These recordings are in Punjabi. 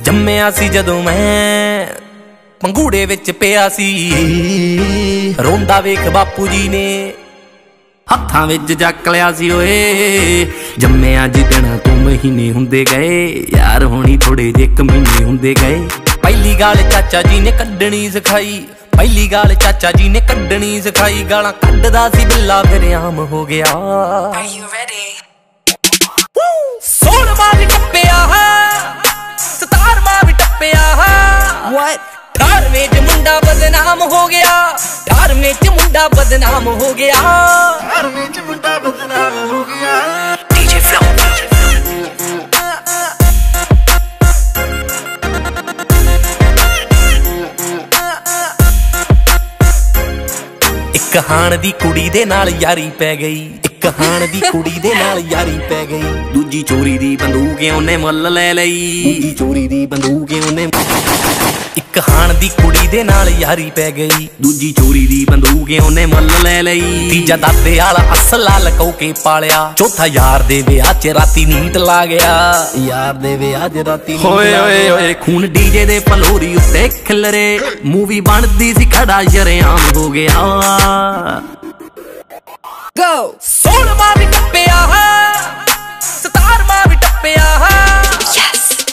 ਜੰਮਿਆ ਸੀ ਜਦੋਂ ਮੈਂ ਪੰਗੂੜੇ ਵਿੱਚ ਪਿਆ ਸੀ, ਰੋਂਦਾ ਵੇਖ ਬਾਪੂ ਜੀ ਨੇ ਹੱਥਾਂ ਵਿੱਚ ਚੱਕ ਲਿਆ ਸੀ। ਓਏ ਜੰਮਿਆ ਜਿੱਦਣ ਤੂੰ ਮਹੀਨੇ ਹੁੰਦੇ ਗਏ, ਯਾਰ ਹੋਣੀ ਥੋੜੇ ਜਿਹੇ ਕਮੀਨੇ ਹੁੰਦੇ ਗਏ। ਪਹਿਲੀ ਗਾਲ ਚਾਚਾ ਜੀ ਨੇ ਕੱਢਣੀ ਸਿਖਾਈ, ਪਹਿਲੀ ਗਾਲ ਚਾਚਾ ਜੀ ਨੇ ਕੱਢਣੀ ਸਿਖਾਈ। ਗਾਲਾਂ ਕੱਢਦਾ ਸੀ ਬਿੱਲਾ ਫਿਰ ਆਮ ਹੋ ਗਿਆ। 16ਵਾਂ ਵੀ ਟੱਪਿਆ, 17ਵਾਂ ਵੀ ਟੱਪਿਆ। 18ਵੇਂ ਚ ਮੁੰਡਾ ਬਦਨਾਮ ਹੋ ਗਿਆ, 18ਵੇਂ ਚ ਮੁੰਡਾ ਬਦਨਾਮ ਹੋ ਗਿਆ। 18ਵੇਂ ਚ ਮੁੰਡਾ ਬਦਨਾਮ ਹੋ ਗਿਆ। DJ Flow ਇੱਕ ਹਾਣ ਦੀ ਕੁੜੀ ਦੇ ਨਾਲ ਯਾਰੀ ਪੈ ਗਈ, ਇੱਕ ਹਾਣ ਦੀ ਕੁੜੀ ਦੇ ਨਾਲ ਯਾਰੀ ਪੈ ਗਈ। ਦੂਜੀ ਚੋਰੀ ਦੀ ਬੰਦੂਕ ਉਹਨੇ ਮੁੱਲ ਲੈ ਲਈ, ਦੂਜੀ ਚੋਰੀ ਦੀ ਬੰਦੂਕ ਉਹਨੇ। ਇੱਕ ਹਾਣ ਦੀ ਕੁੜੀ ਦੇ ਨਾਲ ਯਾਰੀ ਪੈ ਗਈ, ਦੂਜੀ ਚੋਰੀ ਦੀ ਬੰਦੂਕ ਉਹਨੇ ਮੁੱਲ ਲੈ ਲਈ। ਤੀਜਾ ਦਾਦੇ ਵਾਲਾ ਅਸਲਾ ਲਕੋ ਕੇ ਪਾਲਿਆ, ਚੌਥਾ ਯਾਰ ਦੇ ਵਿਆਹ ਚ ਰਾਤੀ ਨੀਂਦ ਲਾ ਗਿਆ, ਯਾਰ ਦੇ ਵਿਆਹ ਚ ਰਾਤੀ। ਹੋਏ ਹੋਏ ਹੋਏ ਖੂਨ ਡੀਜੇ ਦੇ ਫਲੋਰੀ ਉੱਤੇ ਖਿਲਰੇ, ਮੂਵੀ ਬਣਦੀ ਸੀ ਖੜਾ ਸ਼ਰੇਆਮ ਹੋ ਗਿਆ। 16ਵਾਂ ਵੀ ਟੱਪਿਆ, 17ਵਾਂ ਵੀ ਟੱਪਿਆ।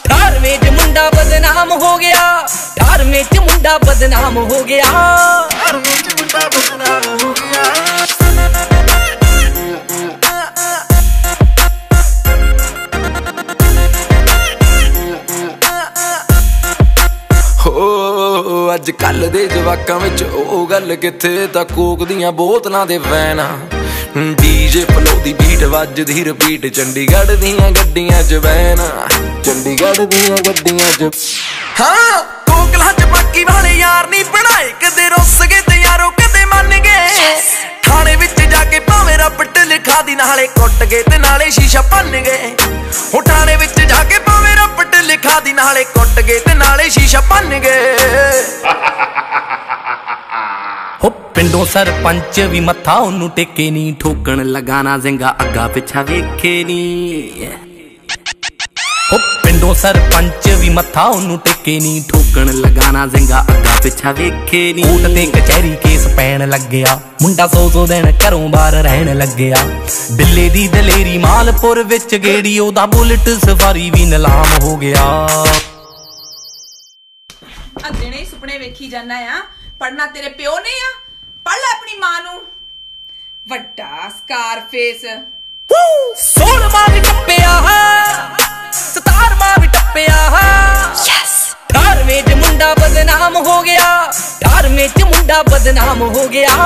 18ਵੇਂ ਚ ਮੁੰਡਾ ਬਦਨਾਮ ਹੋ ਗਿਆ, 18ਵੇਂ ਚ ਮੁੰਡਾ ਬਦਨਾਮ ਹੋ ਗਿਆ। 18ਵੇਂ ਚ ਮੁੰਡਾ ਬਦਨਾਮ ਹੋ ਗਿਆ। ਹੋ ਅੱਜ ਕੱਲ ਦੇ ਜਵਾਕਾਂ ਵਿੱਚ ਉਹ ਗੱਲ ਕਿੱਥੇ, ਤਾਂ ਕੋਕ ਦੀਆਂ ਬੋਤਲਾਂ ਦੇ ਵੈਨ। ਡੀਜੇ ਫਲੋ ਦੀ ਬੀਟ ਵੱਜਦੀ ਰਿਪੀਟ, ਚੰਡੀਗੜ੍ਹ ਦੀਆਂ ਗੱਡੀਆਂ ਚ ਵੈਨ, ਚੰਡੀਗੜ੍ਹ ਦੀਆਂ ਗੱਡੀਆਂ ਚ। ਹਾਂ ਕੋਕਲਾਂ ਚ ਬਾਕੀ ਵਾਲੇ ਯਾਰ ਨਹੀਂ ਬਣਾਏ, ਕਦੇ ਰੁੱਸ ਗਏ ਤੇ ਯਾਰੋ ਕਦੇ ਮੰਨ ਗਏ। ਥਾਣੇ ਵਿੱਚ ਜਾ ਕੇ ਭਾਵੇਂ ਰੱਬਟ ਲਿਖਾ ਦੀ, ਨਾਲੇ ਕੁੱਟ ਗਏ ਤੇ ਨਾਲੇ ਸ਼ੀਸ਼ਾ ਭੰਨ ਗਏ। ਹੋ ਥਾਣੇ ਵਿੱਚ ਜਾ ਕੇ ਭਾਵੇਂ ਰੱਬਟ ਲਿਖਾ ਦੀ, ਨਾਲੇ ਕੁੱਟ ਗਏ ਤੇ ਨਾਲੇ ਸ਼ੀਸ਼ਾ ਭੰਨ ਗਏ। ਹੋ ਪਿੰਡੋਂ ਸਰਪੰਚ ਵੀ ਮੱਥਾ ਉਹਨੂੰ ਟੇਕੇ ਨੀ, ਠੋਕਣ ਲਗਾ ਨਾ ਜ਼ਿੰਗਾ ਅੱਗਾ ਪਿੱਛਾ ਵੇਖੇ ਨੀ। ਹੋ ਪਿੰਡੋਂ ਸਰਪੰਚ ਵੀ ਮੱਥਾ ਉਹਨੂੰ ਟੇਕੇ ਨੀ, ਠੋਕਣ ਲਗਾ ਨਾ ਜ਼ਿੰਗਾ ਅੱਗਾ ਪਿੱਛਾ ਵੇਖੇ ਨੀ। ਕੋਰਟ ਤੇ ਕਚਹਿਰੀ ਕੇਸ ਪੈਣ ਲੱਗਿਆ, ਮੁੰਡਾ 100 ਦਿਨ ਘਰੋਂ ਬਾਹਰ ਰਹਿਣ ਲੱਗਿਆ। ਬਿੱਲੇ ਦੀ ਦਲੇਰੀ ਮਾਲਪੁਰ ਵਿੱਚ ਗੇੜੀ, ਉਹਦਾ ਬੁਲਟ ਸਫਾਰੀ ਵੀ ਨਿਲਾਮ ਹੋ ਗਿਆ। ਦਿਨੇ ਸੁਪਨੇ ਵੇਖੀ ਜਾਨਾ ਆ, ਪੜਨਾ ਤੇਰੇ ਪਿਓ ਨੇ ਆ, ਪੜ ਲੈ ਆਪਣੀ ਮਾਂ ਨੂੰ। ਵੱਡਾ ਸਕਾਰਫੇਸ। 16ਵਾਂ ਵੀ ਟੱਪਿਆ, 17ਵਾਂ ਵੀ ਟੱਪਿਆ। 18ਵੇਂ ਚ ਮੁੰਡਾ ਬਦਨਾਮ ਹੋ ਗਿਆ, 18ਵੇਂ ਚ ਮੁੰਡਾ ਬਦਨਾਮ ਹੋ ਗਿਆ।